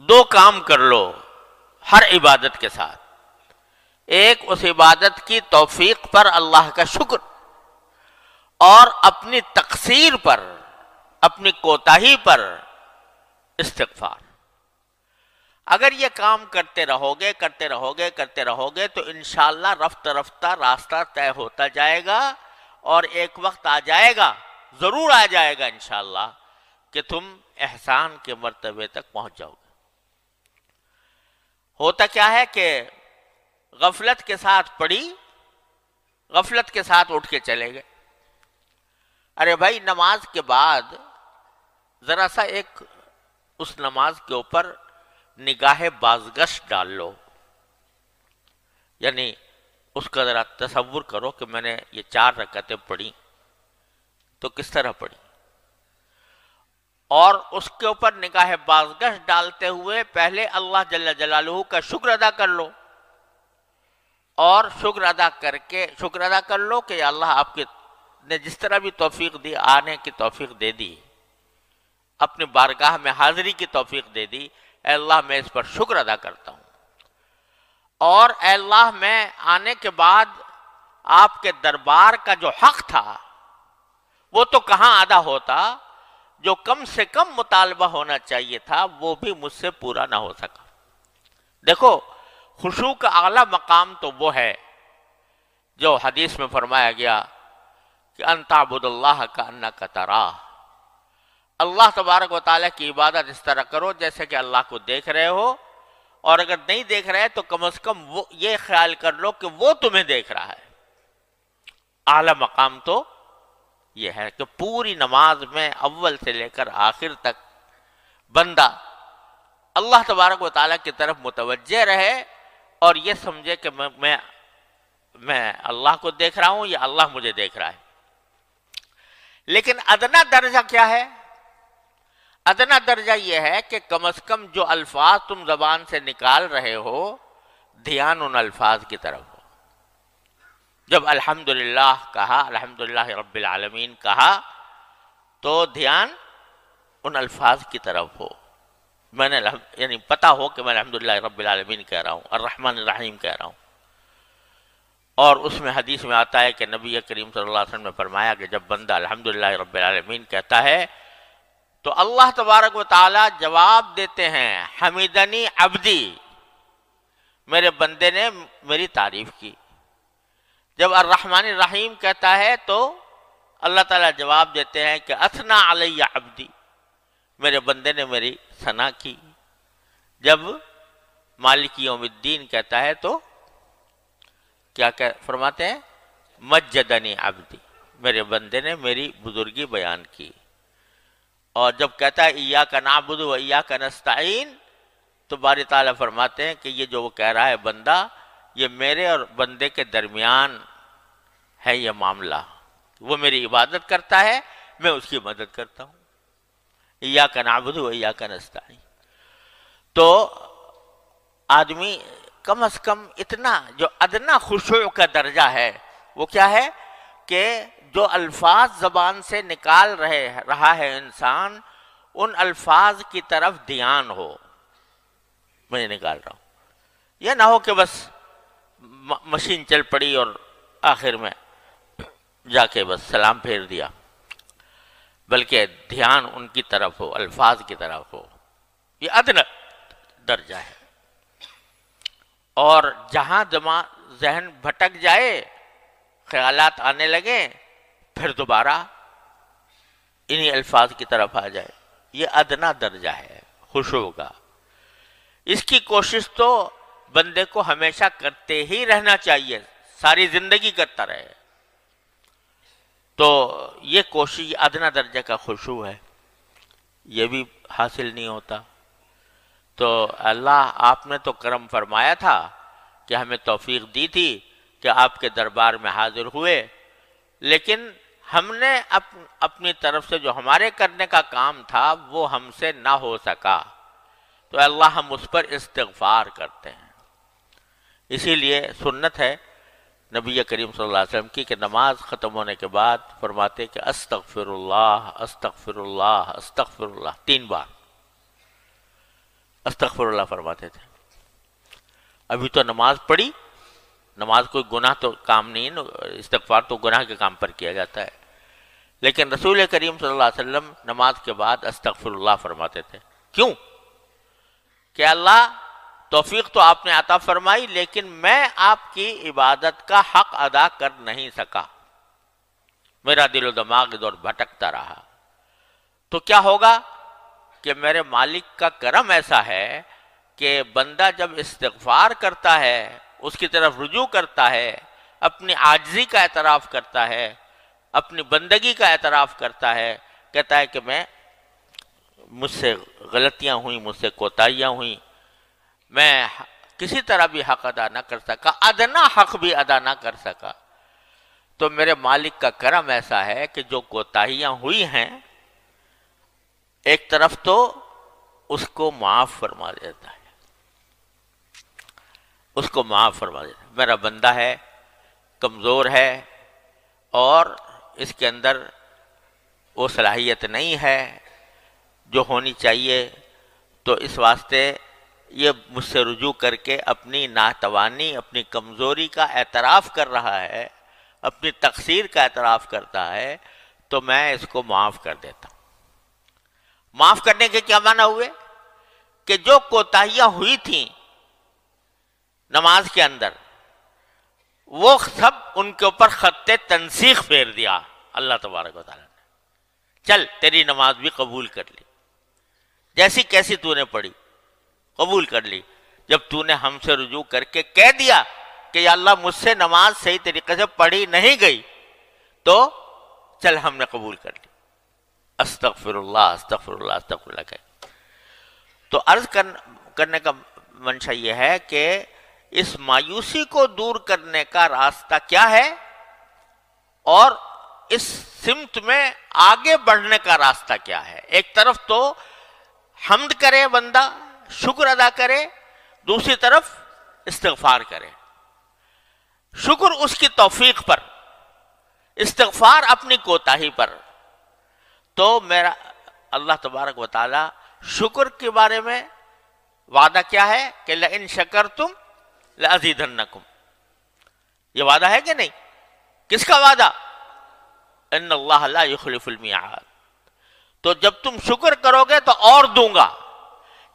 دو کام کر لو ہر عبادت کے ساتھ. ایک اس عبادت کی توفیق پر اللہ کا شکر، اور اپنی تقصیر پر، اپنی کوتاہی پر استغفار. اگر یہ کام کرتے رہو گے تو انشاءاللہ رفتہ رفتہ راستہ طے ہوتا جائے گا، اور ایک وقت آ جائے گا، ضرور آ جائے گا انشاءاللہ، کہ تم احسان کے مرتبے تک پہنچ جاؤ گے. ہوتا کیا ہے کہ غفلت کے ساتھ پڑی، غفلت کے ساتھ اٹھ کے چلے گئے. ارے بھائی نماز کے بعد ذرا سا ایک اس نماز کے اوپر نگاہ بازگشت ڈال لو. یعنی اس کا ذرا تصور کرو کہ میں نے یہ 4 رکعتیں پڑھی تو کس طرح پڑھی، اور اس کے اوپر نگاہ بازگشت ڈالتے ہوئے پہلے اللہ جل جلالہ کا شکر ادا کر لو، اور شکر ادا کر لو کہ یا اللہ آپ نے جس طرح بھی توفیق دی، آنے کی توفیق دے دی، اپنی بارگاہ میں حاضری کی توفیق دے دی، اے اللہ میں اس پر شکر ادا کرتا ہوں. اور اے اللہ میں آنے کے بعد آپ کے دربار کا جو حق تھا وہ تو کہاں ادا ہوتا، جو کم سے کم مطالبہ ہونا چاہیے تھا وہ بھی مجھ سے پورا نہ ہو سکا. دیکھو خشوع کا اعلیٰ مقام تو وہ ہے جو حدیث میں فرمایا گیا کہ ان تعبد اللہ کأنک تراہ. اللہ تبارک و تعالیٰ کی عبادت اس طرح کرو جیسے کہ اللہ کو دیکھ رہے ہو، اور اگر نہیں دیکھ رہے تو کم از کم وہ یہ خیال کر لو کہ وہ تمہیں دیکھ رہا ہے. اعلیٰ مقام تو یہ ہے کہ پوری نماز میں اول سے لے کر آخر تک بندہ اللہ تبارک و تعالیٰ کی طرف متوجہ رہے اور یہ سمجھے کہ میں اللہ کو دیکھ رہا ہوں یا اللہ مجھے دیکھ رہا ہے. لیکن ادنا درجہ کیا ہے؟ ادنا درجہ یہ ہے کہ کم از کم جو الفاظ تم زبان سے نکال رہے ہو دھیان ان الفاظ کی طرف ہو. جب الحمدللہ کہا، الحمدللہ رب العالمین کہا، تو دھیان ان الفاظ کی طرف ہو. میں نے یعنی پتا ہو کہ میں الحمدللہ رب العالمین کہہ رہا ہوں، الرحمن الرحیم کہہ رہا ہوں. اور اس میں حدیث میں آتا ہے کہ نبی کریم صلی اللہ علیہ وسلم نے فرمایا کہ جب بندہ الحمدللہ رب العالمین کہتا ہے تو اللہ تبارک و تعالی جواب دیتے ہیں حمیدنی عبدی، میرے بندے نے میری تعریف کی. جب الرحمن الرحیم کہتا ہے تو اللہ تعالیٰ جواب دیتے ہیں کہ اثنا علی عبدی، میرے بندے نے میری ثنا کی. جب مالک یوم الدین کہتا ہے تو کیا فرماتے ہیں؟ مجدنی عبدی، میرے بندے نے میری بزرگی بیان کی. اور جب کہتا ہے ایاک نعبد و ایاک نستعین تو باری تعالیٰ فرماتے ہیں کہ یہ جو وہ کہہ رہا ہے بندہ، یہ میرے اور بندے کے درمیان ہے یہ معاملہ. وہ میری عبادت کرتا ہے، میں اس کی مدد کرتا ہوں. ایاک نعبد و ایاک نستعین. تو آدمی کم از کم اتنا جو ادنا خشوع کا درجہ ہے وہ کیا ہے کہ جو الفاظ زبان سے نکال رہا ہے انسان، ان الفاظ کی طرف دھیان ہو. میں نکال رہا ہوں، یہ نہ ہو کہ بس مشین چل پڑی اور آخر میں جا کے بس سلام پھیر دیا، بلکہ دھیان ان کی طرف ہو، الفاظ کی طرف ہو. یہ ادنا درجہ ہے. اور جہاں ذہن بھٹک جائے، خیالات آنے لگیں، پھر دوبارہ انہی الفاظ کی طرف آ جائے. یہ ادنا درجہ ہے خشوع کا. اس کی کوشش تو بندے کو ہمیشہ کرتے ہی رہنا چاہیے، ساری زندگی کرتا رہے. تو یہ کوشش ادنا درجہ کا خشوع ہے، یہ بھی حاصل نہیں ہوتا. تو اللہ آپ نے تو کرم فرمایا تھا کہ ہمیں توفیق دی تھی کہ آپ کے دربار میں حاضر ہوئے، لیکن ہم نے اپنی طرف سے جو ہمارے کرنے کا کام تھا وہ ہم سے نہ ہو سکا. تو اللہ ہم اس پر استغفار کرتے ہیں. اسی لیے سنت ہے نبی کریم صلی اللہ علیہ وسلم کی کہ نماز ختم ہونے کے بعد فرماتے کہ استغفر اللہ استغفر اللہ استغفر اللہ 3 بار. استغفر اللہ فرماتے تھے. ابھی تو نماز پڑھی، نماز کوئی گناہ تو کام نہیں ہے، استغفار تو گناہ کے کام پر کیا جاتا ہے، لیکن رسول کریم صلی اللہ علیہ وسلم نماز کے بعد استغفر اللہ فرماتے تھے. کیوں؟ کہ اللہ توفیق تو آپ نے عطا فرمائی، لیکن میں آپ کی عبادت کا حق ادا کر نہیں سکا، میرا دل و دماغ ادھر بھٹکتا رہا. تو کیا ہوگا کہ میرے مالک کا کرم ایسا ہے کہ بندہ جب استغفار کرتا ہے، اس کی طرف رجوع کرتا ہے، اپنی عاجزی کا اعتراف کرتا ہے، اپنی بندگی کا اعتراف کرتا ہے، کہتا ہے کہ مجھ سے غلطیاں ہوئیں، مجھ سے کوتاہیاں ہوئیں، میں کسی طرح بھی حق ادا نہ کر سکا، ادنا حق بھی ادا نہ کر سکا، تو میرے مالک کا کرم ایسا ہے کہ جو کوتاہیاں ہوئی ہیں ایک طرف تو اس کو معاف فرما دیتا ہے، اس کو معاف فرما دیتا ہے. میرا بندہ ہے، کمزور ہے، اور اس کے اندر وہ صلاحیت نہیں ہے جو ہونی چاہیے، تو اس واسطے یہ مجھ سے رجوع کر کے اپنی ناتوانی، اپنی کمزوری کا اعتراف کر رہا ہے، اپنی تقصیر کا اعتراف کرتا ہے، تو میں اس کو معاف کر دیتا ہوں. معاف کرنے کے کیا معنی ہوئے؟ کہ جو کوتاہیاں ہوئی تھیں نماز کے اندر، وہ سب ان کے اوپر خط تنسیخ پھیر دیا اللہ تبارک و تعالیٰ نے. چل تیری نماز بھی قبول کر لی، جیسی کیسی تو نے پڑھی قبول کر لی. جب تو نے ہم سے رجوع کر کے کہہ دیا کہ یا اللہ مجھ سے نماز صحیح طریقے سے پڑھی نہیں گئی، تو چل ہم نے قبول کر لی. استغفر اللہ استغفر اللہ استغفر اللہ کہ تو عرض کرنے کا منشا یہ ہے کہ اس مایوسی کو دور کرنے کا راستہ کیا ہے، اور اس سمت میں آگے بڑھنے کا راستہ کیا ہے. ایک طرف تو حمد کرے بندہ، شکر ادا کرے، دوسری طرف استغفار کرے. شکر اس کی توفیق پر، استغفار اپنی کوتاہی پر. تو میرا اللہ تبارک و تعالی شکر کے بارے میں وعدہ کیا ہے کہ لئن شکرتم لأزیدنکم، یہ وعدہ ہے کہ نہیں؟ کس کا وعدہ؟ ان اللہ لا یخلف المیعاد. تو جب تم شکر کرو گے تو اور دوں گا،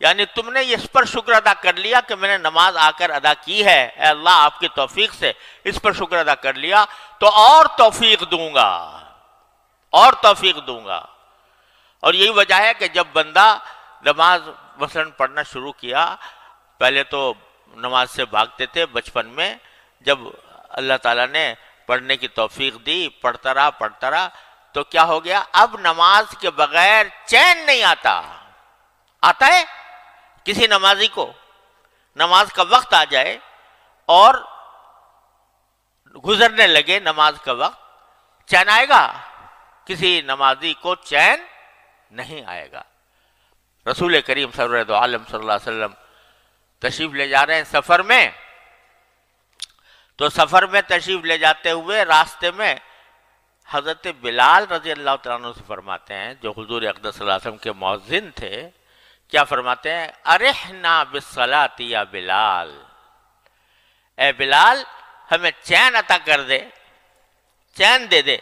یعنی تم نے اس پر شکر ادا کر لیا کہ میں نے نماز آ کر ادا کی ہے، اے اللہ آپ کی توفیق سے اس پر شکر ادا کر لیا، تو اور توفیق دوں گا، اور توفیق دوں گا. اور یہی وجہ ہے کہ جب بندہ نماز مثلاً پڑھنا شروع کیا، پہلے تو نماز سے بھاگتے تھے بچپن میں، جب اللہ تعالیٰ نے پڑھنے کی توفیق دی، پڑھتا رہا، تو کیا ہو گیا؟ اب نماز کے بغیر چین نہیں آتا. آتا ہے کسی نمازی کو نماز کا وقت آ جائے اور گزرنے لگے نماز کا وقت، چین آئے گا؟ کسی نمازی کو چین نہیں آئے گا. رسول کریم سرور عالم صلی اللہ علیہ وسلم تشریف لے جا رہے ہیں سفر میں، تو سفر میں تشریف لے جاتے ہوئے راستے میں حضرت بلال رضی اللہ تعالیٰ عنہ سے فرماتے ہیں، جو حضور اقدس صلی اللہ علیہ وسلم کے مؤذن تھے، کیا فرماتے ہیں؟ ارحنا بالصلاۃ یا بلال، اے بلال ہمیں چین عطا کر دے، چین دے دے،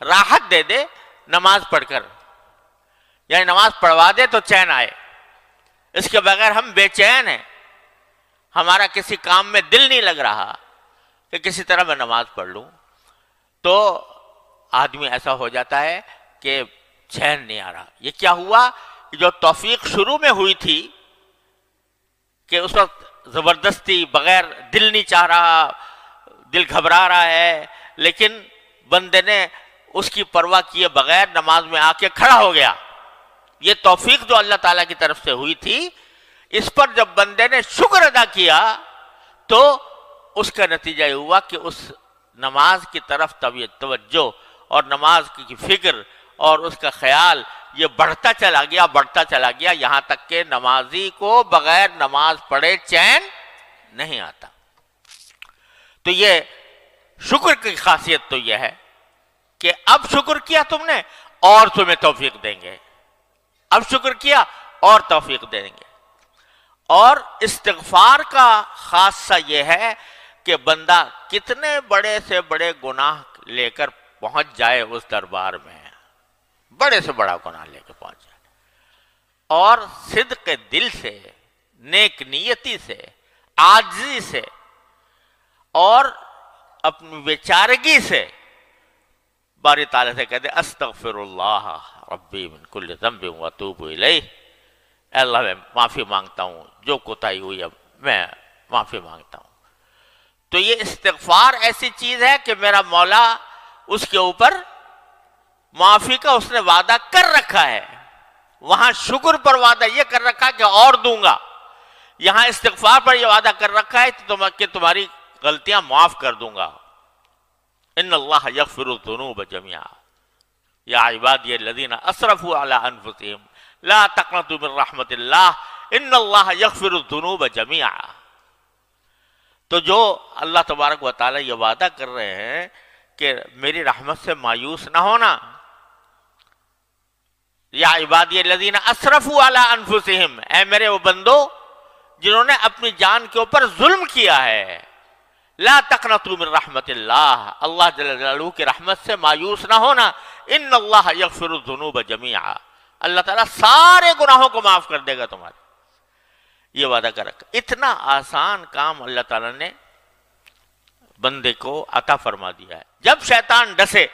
راحت دے دے نماز پڑھ کر، یعنی نماز پڑھوا دے تو چین آئے. اس کے بغیر ہم بے چین ہیں، ہمارا کسی کام میں دل نہیں لگ رہا کہ کسی طرح میں نماز پڑھ لوں. تو آدمی ایسا ہو جاتا ہے کہ چین نہیں آ رہا. یہ کیا ہوا؟ جو توفیق شروع میں ہوئی تھی کہ اس وقت زبردستی بغیر دل نہیں چاہ رہا، دل گھبرا رہا ہے، لیکن بندے نے اس کی پرواہ کیے بغیر نماز میں آ کے کھڑا ہو گیا. یہ توفیق جو اللہ تعالیٰ کی طرف سے ہوئی تھی، اس پر جب بندے نے شکر ادا کیا تو اس کا نتیجہ یہ ہوا کہ اس نماز کی طرف توجہ اور نماز کی فکر اور اس کا خیال یہ بڑھتا چلا گیا، یہاں تک کہ نمازی کو بغیر نماز پڑھے چین نہیں آتا. تو یہ شکر کی خاصیت تو یہ ہے کہ اب شکر کیا تم نے اور تمہیں توفیق دیں گے، اب شکر کیا اور توفیق دیں گے. اور استغفار کا خاصہ یہ ہے کہ بندہ کتنے بڑے سے بڑے گناہ لے کر پہنچ جائے اس دربار میں، بڑے سے بڑا گناہ لے کے پہنچ جائے، اور صدق دل سے، نیک نیتی سے، عاجزی سے اور اپنی بیچارگی سے باری تعالیٰ سے کہتے استغفر اللہ ربی من کل ذنب واتوب الیہ، اے اللہ میں معافی مانگتا ہوں، جو کوتاہی ہوئی اب میں معافی مانگتا ہوں۔ تو یہ استغفار ایسی چیز ہے کہ میرا مولا اس کے اوپر معافی کا اس نے وعدہ کر رکھا ہے، وہاں شکر پر وعدہ یہ کر رکھا ہے کہ اور دوں گا، یہاں استغفار پر یہ وعدہ کر رکھا ہے کہ تمہاری غلطیاں معاف کر دوں گا۔ ان اللہ یغفر الذنوب جميعا یا عبادی الذین اسرفوا علی انفسہم لا تقنطوا من رحمت اللہ ان اللہ یغفر الذنوب جميعا۔ تو جو اللہ تبارک و تعالی یہ وعدہ کر رہے ہیں کہ میری رحمت سے مایوس نہ ہونا، یا عبادی الذین اسرفوا علی انفسہم، اے میرے وہ بندو جنہوں نے اپنی جان کے اوپر ظلم کیا ہے، لا تقنطوا من رحمت اللہ، اللہ جل جلالہ کی رحمت سے مایوس نہ ہونا، ان اللہ یغفر الذنوب جميعا، اللہ تعالیٰ سارے گناہوں کو معاف کر دے گا تمہارے، یہ وعدہ کر رکھا۔ اتنا آسان کام اللہ تعالیٰ نے بندے کو عطا فرما دیا ہے۔ جب شیطان ڈسے،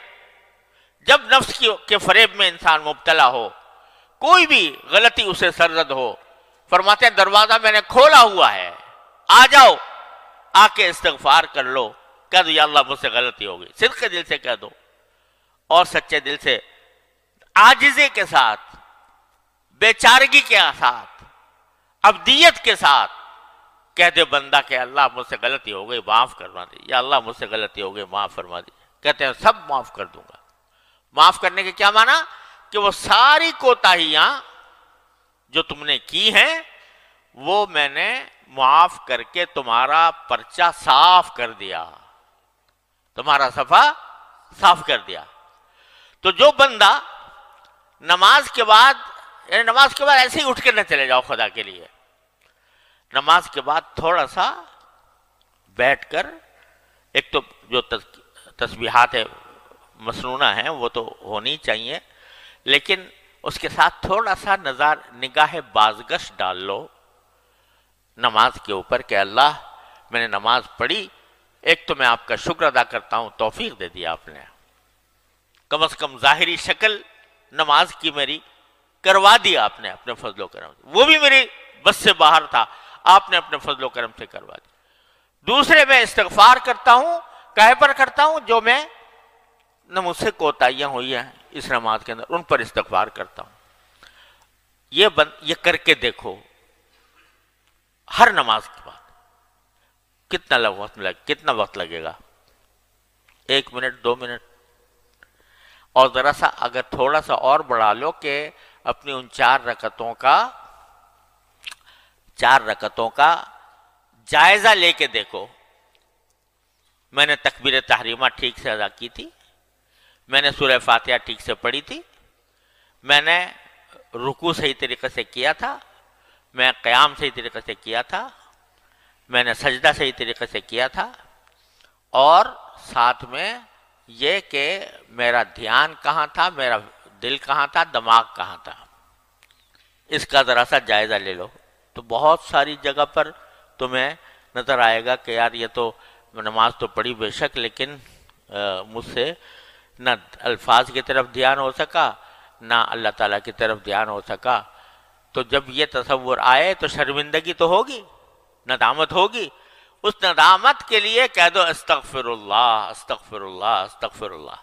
جب نفس کے فریب میں انسان مبتلا ہو، کوئی بھی غلطی اسے سرزد ہو، فرماتے ہیں دروازہ میں نے کھولا ہوا ہے، آ جاؤ، آ کے استغفار کر لو، کہہ دو یا اللہ مجھ سے غلطی ہو گئی، صدق دل سے کہہ دو اور سچے دل سے، عاجزی کے ساتھ، بیچارگی کے ساتھ، عبدیت کے ساتھ کہہ دے بندہ کہ اللہ مجھ سے غلطی ہو گئی معاف فرما دی، یا اللہ مجھ سے غلطی ہو گئی معاف فرما دی، کہتے ہیں سب معاف کر دوں گا۔ معاف کرنے کے کیا معنی؟ کہ وہ ساری کوتاہیاں جو تم نے کی ہیں وہ میں نے معاف کر کے تمہارا پرچہ صاف کر دیا، تمہارا صفحہ صاف کر دیا۔ تو جو بندہ نماز کے بعد ایسے ہی اٹھ کے نہ چلے جاؤ خدا کے لیے، نماز کے بعد تھوڑا سا بیٹھ کر، ایک تو جو تسبیحات مسنونہ ہیں وہ تو ہونی چاہیے، لیکن اس کے ساتھ تھوڑا سا نگاہ بازگشت ڈال لو نماز کے اوپر کہ اللہ میں نے نماز پڑھی، ایک تو میں آپ کا شکر ادا کرتا ہوں، توفیق دے دیا آپ نے، کم از کم ظاہری شکل نماز کی میری کروا دیا آپ نے اپنے فضل و کرم سے، وہ بھی میری بس سے باہر تھا، آپ نے اپنے فضل و کرم سے کروا دیا۔ دوسرے میں استغفار کرتا ہوں، کہے پر کرتا ہوں جو میں نہ مجھ سے کوتاہیاں ہوئی ہیں اس نماز کے اندر، ان پر استغفار کرتا ہوں۔ یہ کر کے دیکھو ہر نماز کے بعد کتنا وقت لگے گا؟ 1 منٹ 2 منٹ، اور ذرا سا اگر تھوڑا سا اور بڑھا لو کہ اپنی ان 4 رکعتوں کا جائزہ لے کے دیکھو، میں نے تکبیر تحریمہ ٹھیک سے ادا کی تھی، میں نے سورہ فاتحہ ٹھیک سے پڑھی تھی، میں نے رکوع صحیح طریقے سے کیا تھا، میں قیام صحیح طریقے سے کیا تھا، میں نے سجدہ صحیح طریقے سے کیا تھا، اور ساتھ میں یہ کہ میرا دھیان کہاں تھا، میرا دل کہاں تھا، دماغ کہاں تھا، اس کا ذرا سا جائزہ لے لو۔ تو بہت ساری جگہ پر تمہیں نظر آئے گا کہ یار یہ تو نماز تو پڑھی بے شک، لیکن مجھ سے نہ الفاظ کی طرف دھیان ہو سکا، نہ اللہ تعالیٰ کی طرف دھیان ہو سکا۔ تو جب یہ تصور آئے تو شرمندگی تو ہوگی، ندامت ہوگی، اس ندامت کے لیے کہہ دو استغفر اللہ استغفر اللہ استغفر اللہ۔